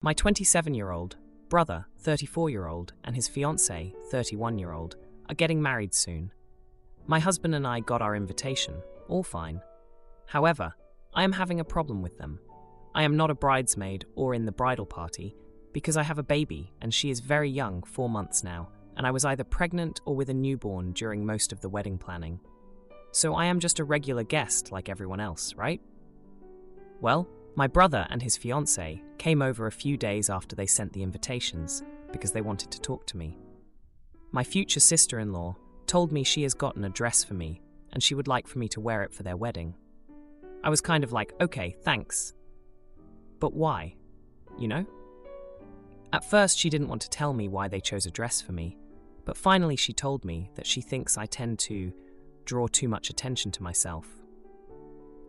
My 27-year-old brother, 34-year-old, and his fiancée, 31-year-old, are getting married soon. My husband and I got our invitation, all fine. However, I am having a problem with them. I am not a bridesmaid or in the bridal party because I have a baby and she is very young, 4 months now, and I was either pregnant or with a newborn during most of the wedding planning. So I am just a regular guest like everyone else, right? Well, my brother and his fiancée came over a few days after they sent the invitations because they wanted to talk to me. My future sister-in-law told me she has gotten a dress for me and she would like for me to wear it for their wedding. I was kind of like, okay, thanks. But why? You know? At first she didn't want to tell me why they chose a dress for me, but finally she told me that she thinks I tend to draw too much attention to myself.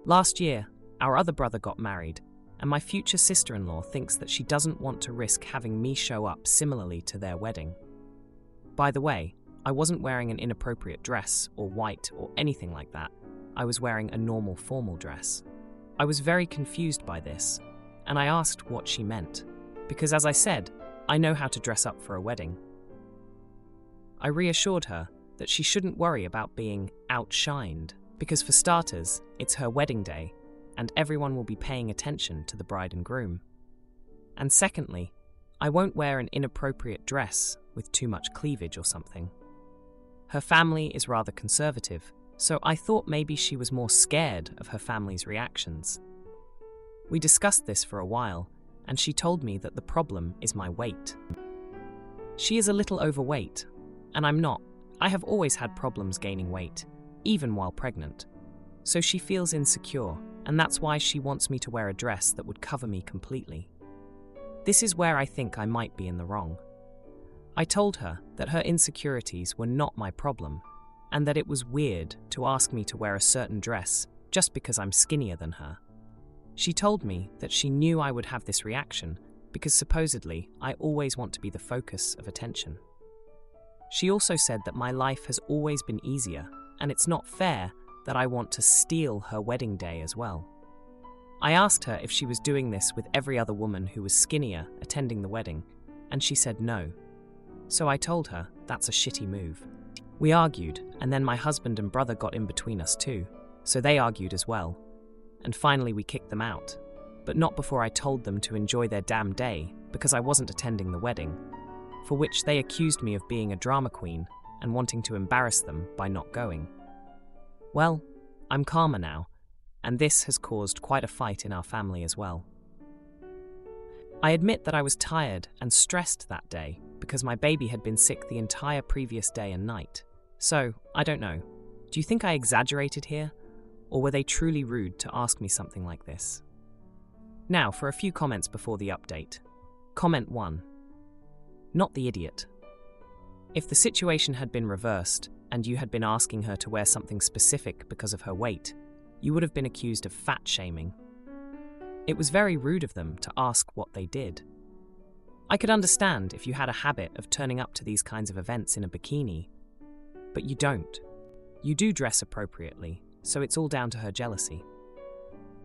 Last year, our other brother got married, and my future sister-in-law thinks that she doesn't want to risk having me show up similarly to their wedding. By the way, I wasn't wearing an inappropriate dress or white or anything like that. I was wearing a normal formal dress. I was very confused by this, and I asked what she meant, because as I said, I know how to dress up for a wedding. I reassured her that she shouldn't worry about being outshined, because for starters, it's her wedding day, and everyone will be paying attention to the bride and groom. And secondly, I won't wear an inappropriate dress with too much cleavage or something. Her family is rather conservative, so I thought maybe she was more scared of her family's reactions. We discussed this for a while, and she told me that the problem is my weight. She is a little overweight, and I'm not. I have always had problems gaining weight, even while pregnant. So she feels insecure, and that's why she wants me to wear a dress that would cover me completely. This is where I think I might be in the wrong. I told her that her insecurities were not my problem, and that it was weird to ask me to wear a certain dress just because I'm skinnier than her. She told me that she knew I would have this reaction because supposedly I always want to be the focus of attention. She also said that my life has always been easier, and it's not fair that I want to steal her wedding day as well. I asked her if she was doing this with every other woman who was skinnier attending the wedding, and she said no. So I told her that's a shitty move. We argued, and then my husband and brother got in between us too, so they argued as well. And finally we kicked them out, but not before I told them to enjoy their damn day because I wasn't attending the wedding, for which they accused me of being a drama queen and wanting to embarrass them by not going. Well, I'm calmer now, and this has caused quite a fight in our family as well. I admit that I was tired and stressed that day because my baby had been sick the entire previous day and night. So, I don't know, do you think I exaggerated here? Or were they truly rude to ask me something like this? Now, for a few comments before the update. Comment 1. Not the idiot. If the situation had been reversed, and you had been asking her to wear something specific because of her weight, you would have been accused of fat shaming. It was very rude of them to ask what they did. I could understand if you had a habit of turning up to these kinds of events in a bikini, but you don't. You do dress appropriately, so it's all down to her jealousy.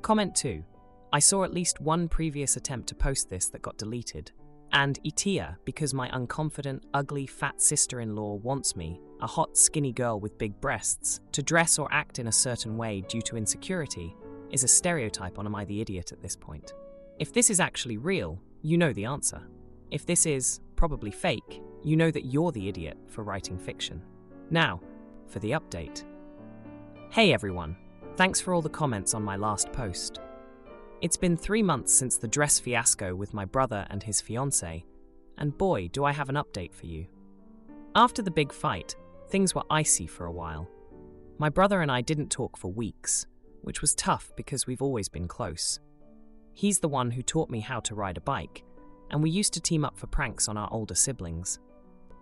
Comment 2. I saw at least one previous attempt to post this that got deleted, and Aita, because my unconfident, ugly, fat sister-in-law wants me, a hot, skinny girl with big breasts, to dress or act in a certain way due to insecurity, is a stereotype on am I the idiot at this point. If this is actually real, you know the answer. If this is probably fake, you know that you're the idiot for writing fiction. Now, for the update. Hey everyone, thanks for all the comments on my last post. It's been 3 months since the dress fiasco with my brother and his fiancée, and boy, do I have an update for you. After the big fight, things were icy for a while. My brother and I didn't talk for weeks, which was tough because we've always been close. He's the one who taught me how to ride a bike, and we used to team up for pranks on our older siblings.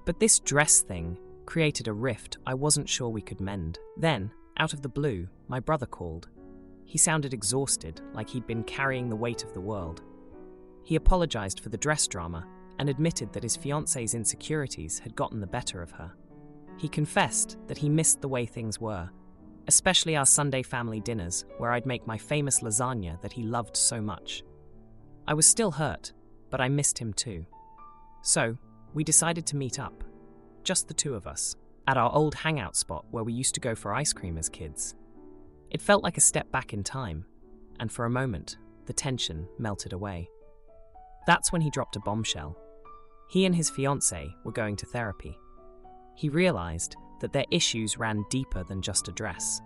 But this dress thing created a rift I wasn't sure we could mend. Then, out of the blue, my brother called. He sounded exhausted, like he'd been carrying the weight of the world. He apologized for the dress drama and admitted that his fiancée's insecurities had gotten the better of her. He confessed that he missed the way things were, especially our Sunday family dinners where I'd make my famous lasagna that he loved so much. I was still hurt, but I missed him too. So, we decided to meet up, just the two of us, at our old hangout spot where we used to go for ice cream as kids. It felt like a step back in time, and for a moment, the tension melted away. That's when he dropped a bombshell. He and his fiancée were going to therapy. He realized that their issues ran deeper than just a dress.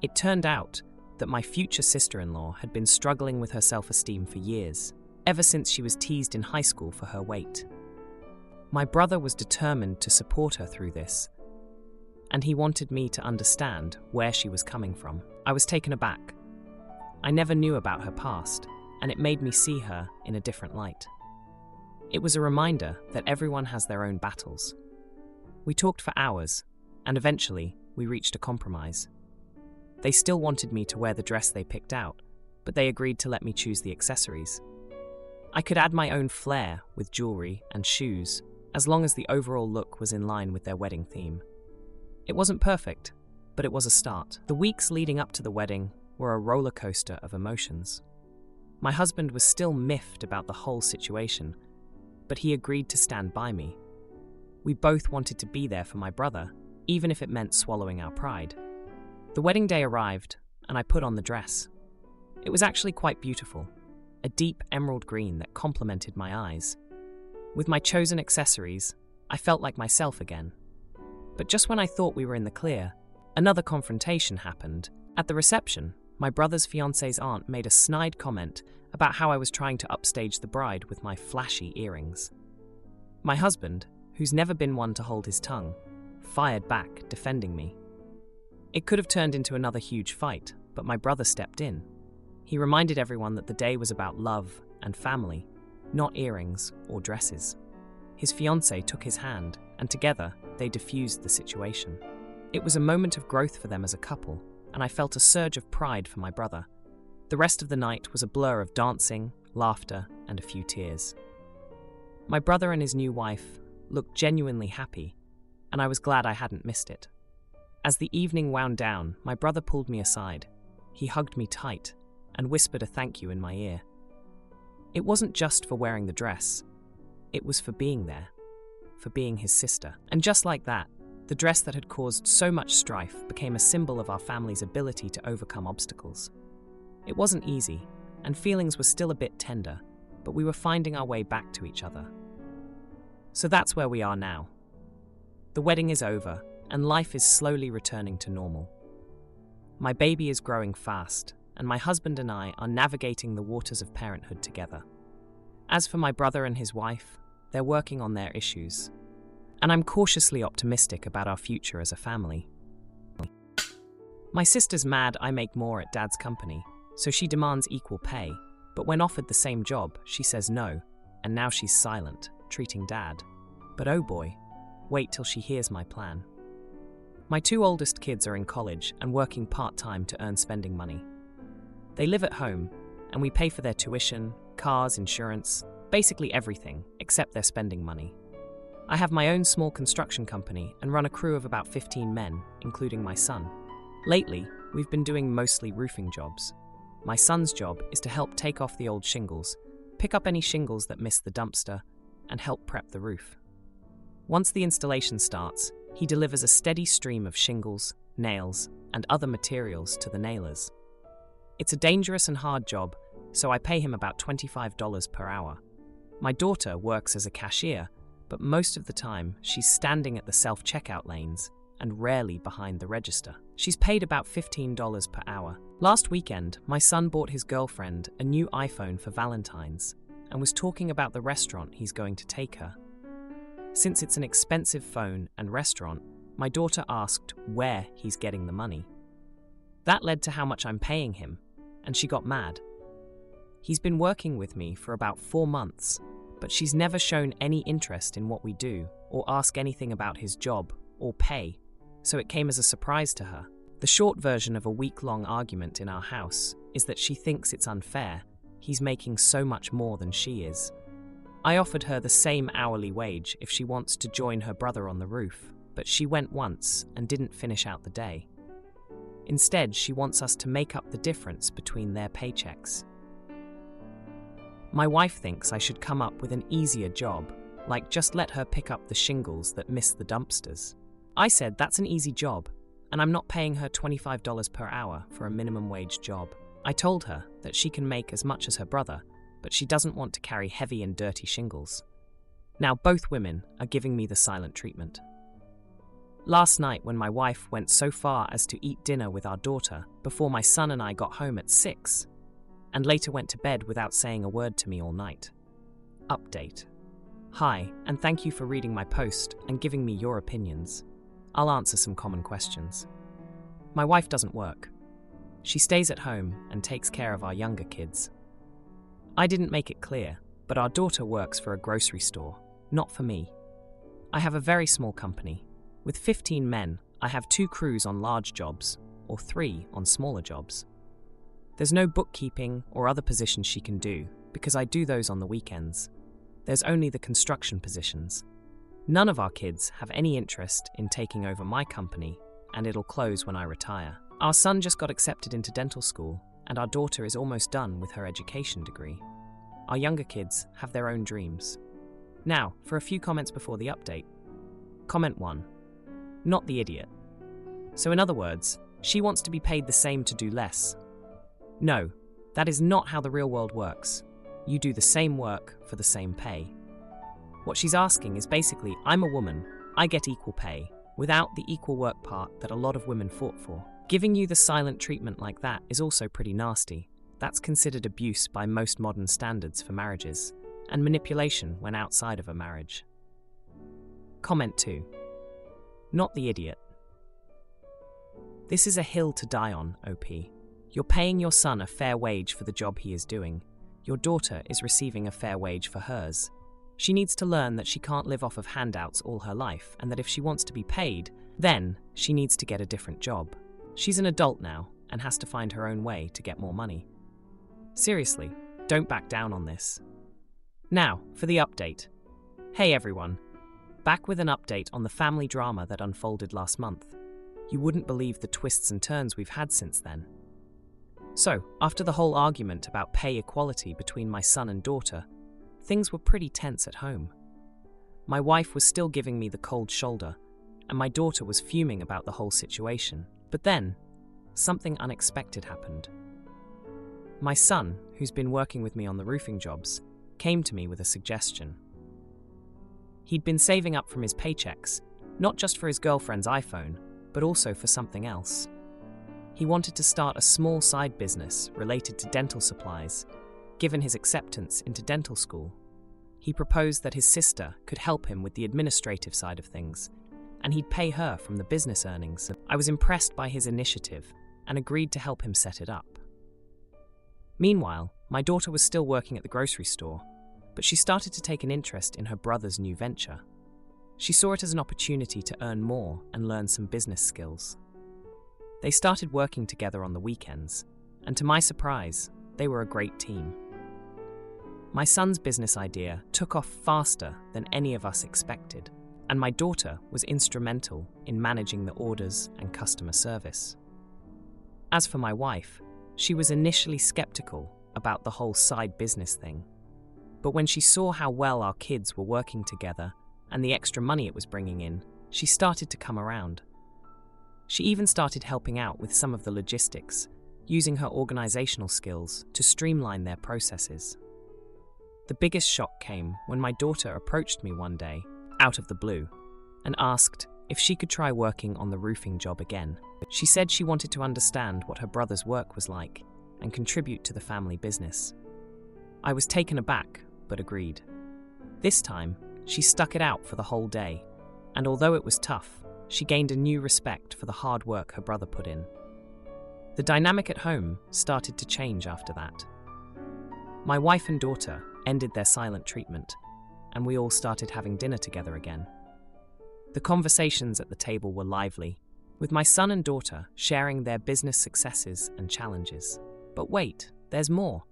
It turned out that my future sister-in-law had been struggling with her self-esteem for years, ever since she was teased in high school for her weight. My brother was determined to support her through this, and he wanted me to understand where she was coming from. I was taken aback. I never knew about her past, and it made me see her in a different light. It was a reminder that everyone has their own battles. We talked for hours, and eventually we reached a compromise. They still wanted me to wear the dress they picked out, but they agreed to let me choose the accessories. I could add my own flair with jewelry and shoes, as long as the overall look was in line with their wedding theme. It wasn't perfect, but it was a start. The weeks leading up to the wedding were a roller coaster of emotions. My husband was still miffed about the whole situation, but he agreed to stand by me. We both wanted to be there for my brother, even if it meant swallowing our pride. The wedding day arrived, and I put on the dress. It was actually quite beautiful, a deep emerald green that complemented my eyes. With my chosen accessories, I felt like myself again. But just when I thought we were in the clear, another confrontation happened. At the reception, my brother's fiancée's aunt made a snide comment about how I was trying to upstage the bride with my flashy earrings. My husband, who's never been one to hold his tongue, fired back, defending me. It could have turned into another huge fight, but my brother stepped in. He reminded everyone that the day was about love and family, not earrings or dresses. His fiancée took his hand, and together they diffused the situation. It was a moment of growth for them as a couple, and I felt a surge of pride for my brother. The rest of the night was a blur of dancing, laughter, and a few tears. My brother and his new wife looked genuinely happy, and I was glad I hadn't missed it. As the evening wound down, my brother pulled me aside. He hugged me tight and whispered a thank you in my ear. It wasn't just for wearing the dress. It was for being there, for being his sister. And just like that, the dress that had caused so much strife became a symbol of our family's ability to overcome obstacles. It wasn't easy, and feelings were still a bit tender, but we were finding our way back to each other. So that's where we are now. The wedding is over, and life is slowly returning to normal. My baby is growing fast, and my husband and I are navigating the waters of parenthood together. As for my brother and his wife, they're working on their issues, and I'm cautiously optimistic about our future as a family. My sister's mad I make more at Dad's company, so she demands equal pay, but when offered the same job, she says no, and now she's silent, treating Dad. But oh boy, wait till she hears my plan. My two oldest kids are in college and working part-time to earn spending money. They live at home, and we pay for their tuition, cars, insurance, basically everything except their spending money. I have my own small construction company and run a crew of about 15 men, including my son. Lately, we've been doing mostly roofing jobs. My son's job is to help take off the old shingles, pick up any shingles that miss the dumpster, and help prep the roof. Once the installation starts, he delivers a steady stream of shingles, nails, and other materials to the nailers. It's a dangerous and hard job, so I pay him about $25 per hour. My daughter works as a cashier, but most of the time she's standing at the self-checkout lanes and rarely behind the register. She's paid about $15 per hour. Last weekend, my son bought his girlfriend a new iPhone for Valentine's and was talking about the restaurant he's going to take her. Since it's an expensive phone and restaurant, my daughter asked where he's getting the money. That led to how much I'm paying him, and she got mad. He's been working with me for about 4 months, but she's never shown any interest in what we do or ask anything about his job or pay, so it came as a surprise to her. The short version of a week-long argument in our house is that she thinks it's unfair. He's making so much more than she is. I offered her the same hourly wage if she wants to join her brother on the roof, but she went once and didn't finish out the day. Instead, she wants us to make up the difference between their paychecks. My wife thinks I should come up with an easier job, like just let her pick up the shingles that miss the dumpsters. I said that's an easy job, and I'm not paying her $25 per hour for a minimum wage job. I told her that she can make as much as her brother, but she doesn't want to carry heavy and dirty shingles. Now both women are giving me the silent treatment. Last night, when my wife went so far as to eat dinner with our daughter before my son and I got home at 6, and later went to bed without saying a word to me all night. Update. Hi, and thank you for reading my post and giving me your opinions. I'll answer some common questions. My wife doesn't work. She stays at home and takes care of our younger kids. I didn't make it clear, but our daughter works for a grocery store, not for me. I have a very small company. With 15 men, I have 2 crews on large jobs, or 3 on smaller jobs. There's no bookkeeping or other positions she can do, because I do those on the weekends. There's only the construction positions. None of our kids have any interest in taking over my company, and it'll close when I retire. Our son just got accepted into dental school, and our daughter is almost done with her education degree. Our younger kids have their own dreams. Now, for a few comments before the update. Comment 1. Not the idiot. So in other words, she wants to be paid the same to do less. No, that is not how the real world works. You do the same work for the same pay. What she's asking is basically, I'm a woman, I get equal pay, without the equal work part that a lot of women fought for. Giving you the silent treatment like that is also pretty nasty. That's considered abuse by most modern standards for marriages, and manipulation when outside of a marriage. Comment 2. Not the idiot. This is a hill to die on, OP. You're paying your son a fair wage for the job he is doing. Your daughter is receiving a fair wage for hers. She needs to learn that she can't live off of handouts all her life, and that if she wants to be paid, then she needs to get a different job. She's an adult now and has to find her own way to get more money. Seriously, don't back down on this. Now, for the update. Hey everyone. Back with an update on the family drama that unfolded last month. You wouldn't believe the twists and turns we've had since then. So, after the whole argument about pay equality between my son and daughter, things were pretty tense at home. My wife was still giving me the cold shoulder, and my daughter was fuming about the whole situation. But then, something unexpected happened. My son, who's been working with me on the roofing jobs, came to me with a suggestion. He'd been saving up from his paychecks, not just for his girlfriend's iPhone, but also for something else. He wanted to start a small side business related to dental supplies, given his acceptance into dental school. He proposed that his sister could help him with the administrative side of things, and he'd pay her from the business earnings. I was impressed by his initiative and agreed to help him set it up. Meanwhile, my daughter was still working at the grocery store, but she started to take an interest in her brother's new venture. She saw it as an opportunity to earn more and learn some business skills. They started working together on the weekends, and to my surprise, they were a great team. My son's business idea took off faster than any of us expected, and my daughter was instrumental in managing the orders and customer service. As for my wife, she was initially skeptical about the whole side business thing. But when she saw how well our kids were working together and the extra money it was bringing in, she started to come around. She even started helping out with some of the logistics, using her organizational skills to streamline their processes. The biggest shock came when my daughter approached me one day, out of the blue, and asked if she could try working on the roofing job again. She said she wanted to understand what her brother's work was like and contribute to the family business. I was taken aback, but agreed. This time, she stuck it out for the whole day, and although it was tough, she gained a new respect for the hard work her brother put in. The dynamic at home started to change after that. My wife and daughter ended their silent treatment, and we all started having dinner together again. The conversations at the table were lively, with my son and daughter sharing their business successes and challenges. But wait, there's more.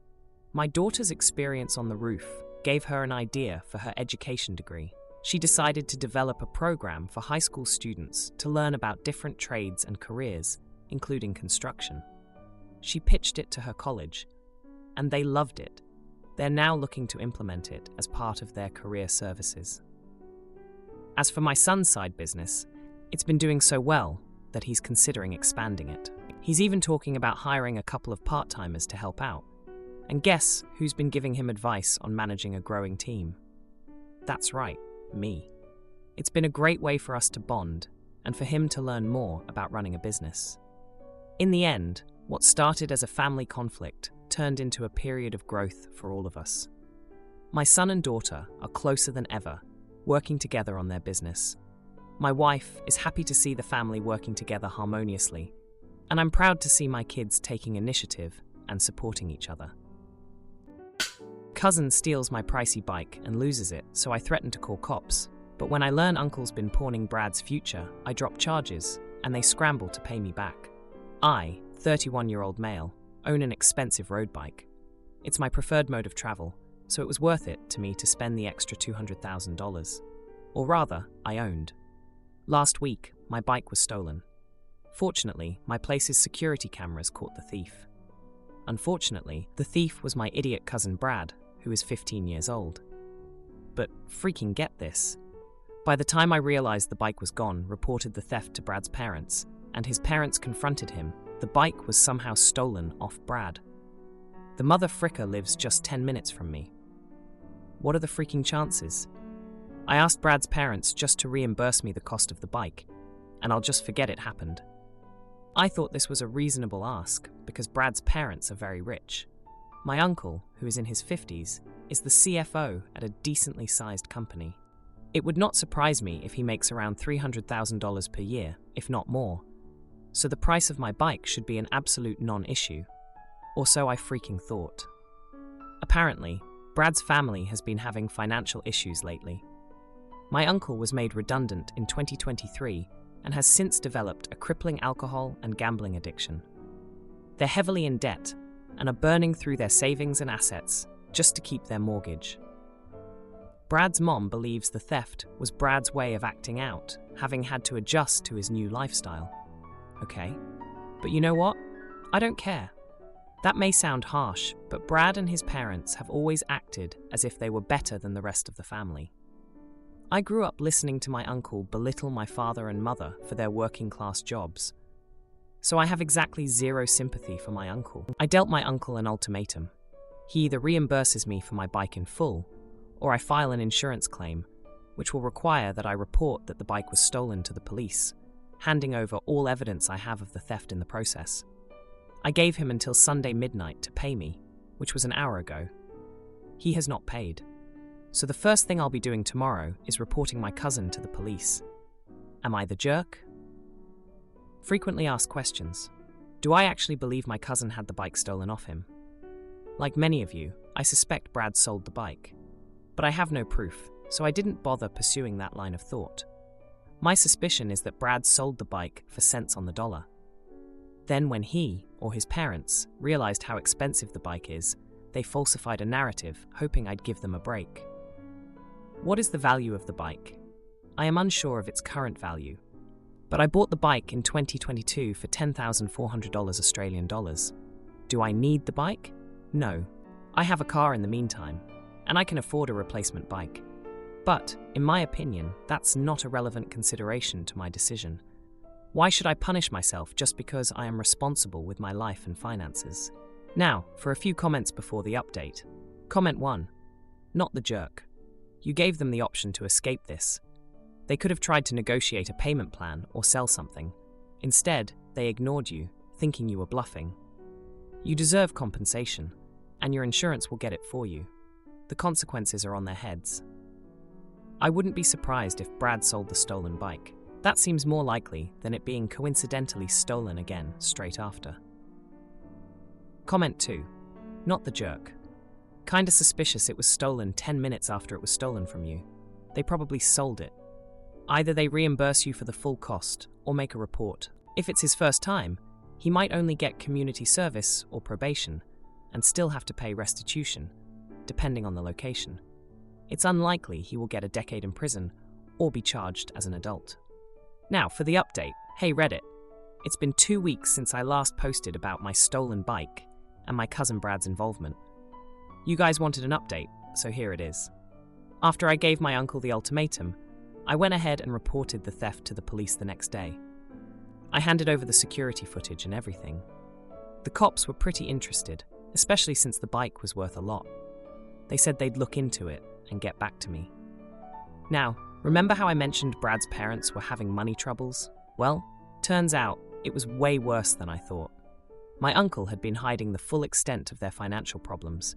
My daughter's experience on the roof gave her an idea for her education degree. She decided to develop a program for high school students to learn about different trades and careers, including construction. She pitched it to her college, and they loved it. they're now looking to implement it as part of their career services. As for my son's side business, it's been doing so well that he's considering expanding it. He's even talking about hiring a couple of part-timers to help out. And guess who's been giving him advice on managing a growing team? That's right, me. It's been a great way for us to bond and for him to learn more about running a business. In the end, what started as a family conflict turned into a period of growth for all of us. My son and daughter are closer than ever, working together on their business. My wife is happy to see the family working together harmoniously, and I'm proud to see my kids taking initiative and supporting each other. Cousin steals my pricey bike and loses it, so I threaten to call cops. But when I learn Uncle's been pawning Brad's future, I drop charges, and they scramble to pay me back. I, 31-year-old male, own an expensive road bike. It's my preferred mode of travel, so it was worth it to me to spend the extra $200,000. Or rather, I owned. Last week, my bike was stolen. Fortunately, my place's security cameras caught the thief. Unfortunately, the thief was my idiot cousin Brad, who is 15 years old. But freaking get this. By the time I realized the bike was gone, reported the theft to Brad's parents, and his parents confronted him, the bike was somehow stolen off Brad. The mother fricker lives just 10 minutes from me. What are the freaking chances? I asked Brad's parents just to reimburse me the cost of the bike, and I'll just forget it happened. I thought this was a reasonable ask because Brad's parents are very rich. My uncle, who is in his 50s, is the CFO at a decently sized company. It would not surprise me if he makes around $300,000 per year, if not more. So the price of my bike should be an absolute non-issue. Or so I freaking thought. Apparently, Brad's family has been having financial issues lately. My uncle was made redundant in 2023 and has since developed a crippling alcohol and gambling addiction. They're heavily in debt and are burning through their savings and assets just to keep their mortgage. Brad's mom believes the theft was Brad's way of acting out, having had to adjust to his new lifestyle. Okay, but you know what? I don't care. That may sound harsh, but Brad and his parents have always acted as if they were better than the rest of the family. I grew up listening to my uncle belittle my father and mother for their working-class jobs. So I have exactly zero sympathy for my uncle. I dealt my uncle an ultimatum. He either reimburses me for my bike in full, or I file an insurance claim, which will require that I report that the bike was stolen to the police, handing over all evidence I have of the theft in the process. I gave him until Sunday midnight to pay me, which was an hour ago. He has not paid. So the first thing I'll be doing tomorrow is reporting my cousin to the police. Am I the jerk? Frequently asked questions. Do I actually believe my cousin had the bike stolen off him? Like many of you, I suspect Brad sold the bike. But I have no proof, so I didn't bother pursuing that line of thought. My suspicion is that Brad sold the bike for cents on the dollar. Then when he, or his parents, realized how expensive the bike is, they falsified a narrative, hoping I'd give them a break. What is the value of the bike? I am unsure of its current value, but I bought the bike in 2022 for $10,400 Australian dollars. Do I need the bike? No. I have a car in the meantime, and I can afford a replacement bike. But, in my opinion, that's not a relevant consideration to my decision. Why should I punish myself just because I am responsible with my life and finances? Now, for a few comments before the update. Comment 1. Not the jerk. You gave them the option to escape this. They could have tried to negotiate a payment plan or sell something. Instead, they ignored you, thinking you were bluffing. You deserve compensation, and your insurance will get it for you. The consequences are on their heads. I wouldn't be surprised if Brad sold the stolen bike. That seems more likely than it being coincidentally stolen again straight after. Comment 2. Not the jerk. Kinda suspicious it was stolen 10 minutes after it was stolen from you. They probably sold it. Either they reimburse you for the full cost or make a report. If it's his first time, he might only get community service or probation and still have to pay restitution, depending on the location. It's unlikely he will get a decade in prison or be charged as an adult. Now, for the update. Hey Reddit, it's been 2 weeks since I last posted about my stolen bike and my cousin Brad's involvement. You guys wanted an update, so here it is. After I gave my uncle the ultimatum, I went ahead and reported the theft to the police the next day. I handed over the security footage and everything. The cops were pretty interested, especially since the bike was worth a lot. They said they'd look into it and get back to me. Now, remember how I mentioned Brad's parents were having money troubles? Well, turns out it was way worse than I thought. My uncle had been hiding the full extent of their financial problems.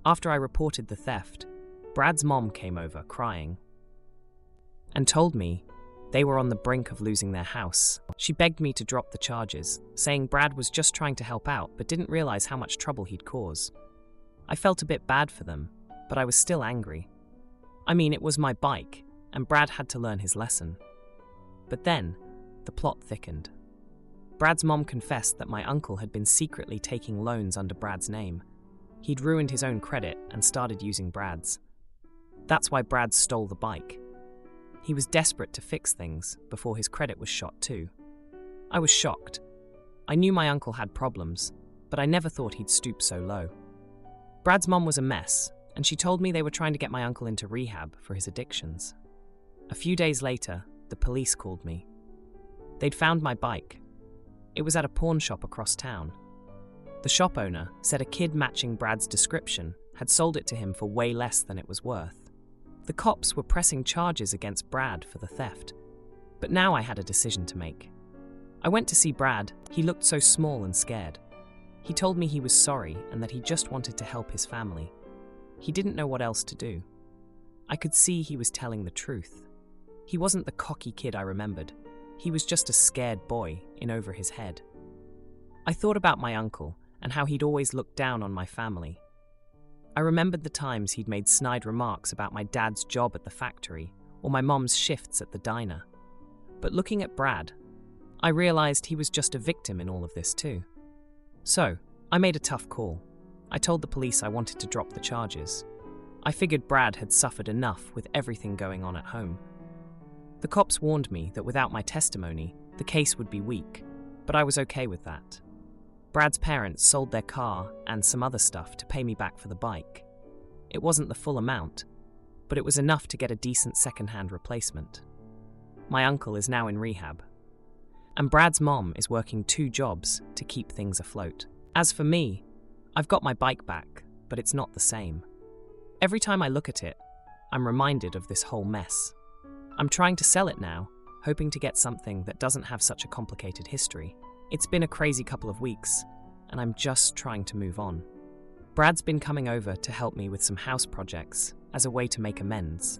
After I reported the theft, Brad's mom came over crying and told me they were on the brink of losing their house. She begged me to drop the charges, saying Brad was just trying to help out but didn't realize how much trouble he'd cause. I felt a bit bad for them, but I was still angry. I mean, it was my bike, and Brad had to learn his lesson. But then, the plot thickened. Brad's mom confessed that my uncle had been secretly taking loans under Brad's name. He'd ruined his own credit and started using Brad's. That's why Brad stole the bike. He was desperate to fix things before his credit was shot too. I was shocked. I knew my uncle had problems, but I never thought he'd stoop so low. Brad's mom was a mess, and she told me they were trying to get my uncle into rehab for his addictions. A few days later, the police called me. They'd found my bike. It was at a pawn shop across town. The shop owner said a kid matching Brad's description had sold it to him for way less than it was worth. The cops were pressing charges against Brad for the theft, but now I had a decision to make. I went to see Brad. He looked so small and scared. He told me he was sorry and that he just wanted to help his family. He didn't know what else to do. I could see he was telling the truth. He wasn't the cocky kid I remembered. He was just a scared boy in over his head. I thought about my uncle and how he'd always looked down on my family. I remembered the times he'd made snide remarks about my dad's job at the factory or my mom's shifts at the diner. But looking at Brad, I realized he was just a victim in all of this too. So, I made a tough call. I told the police I wanted to drop the charges. I figured Brad had suffered enough with everything going on at home. The cops warned me that without my testimony, the case would be weak, but I was okay with that. Brad's parents sold their car and some other stuff to pay me back for the bike. It wasn't the full amount, but it was enough to get a decent second-hand replacement. My uncle is now in rehab, and Brad's mom is working 2 jobs to keep things afloat. As for me, I've got my bike back, but it's not the same. Every time I look at it, I'm reminded of this whole mess. I'm trying to sell it now, hoping to get something that doesn't have such a complicated history. It's been a crazy couple of weeks, and I'm just trying to move on. Brad's been coming over to help me with some house projects as a way to make amends.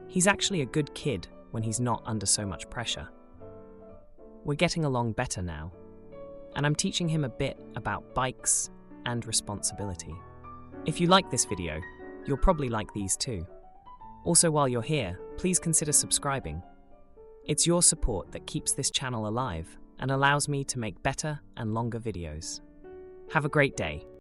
He's actually a good kid when he's not under so much pressure. We're getting along better now, and I'm teaching him a bit about bikes and responsibility. If you like this video, you'll probably like these too. Also, while you're here, please consider subscribing. It's your support that keeps this channel alive and allows me to make better and longer videos. Have a great day.